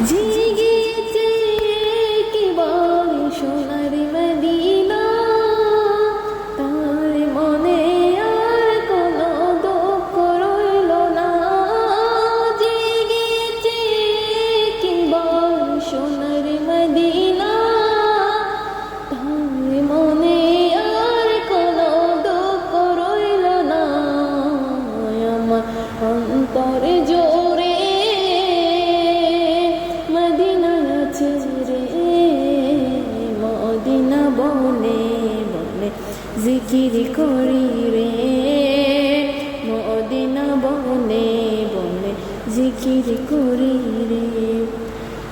জেগেছে কেবল সোনার মদিনা, তার মনে আর কোনো দুঃখ রইল না। জেগেছে কেবল সোনার মদিনা, তার মনে আর কোনো দুঃখ রইল না। আমার অন্তরে জোরে মদিনা আছে রে, মদিনা বনে বনে জিকির করি রে, মদিনা বনে বনে জিকির করি রে।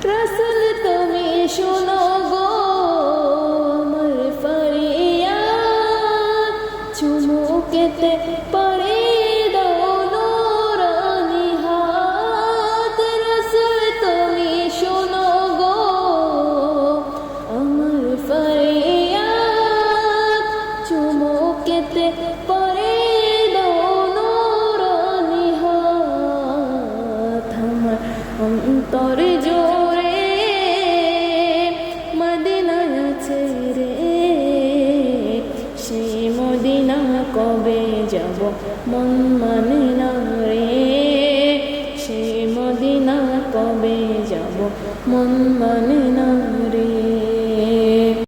রাসূল তুমি শোনো গো আমার ফরিয়াদ, চুমুকেতে পড়ে দাও নূরানি হাত। রাসূল তুমি শোনো গো আমার ফরিয়াদ, চুমুকেতে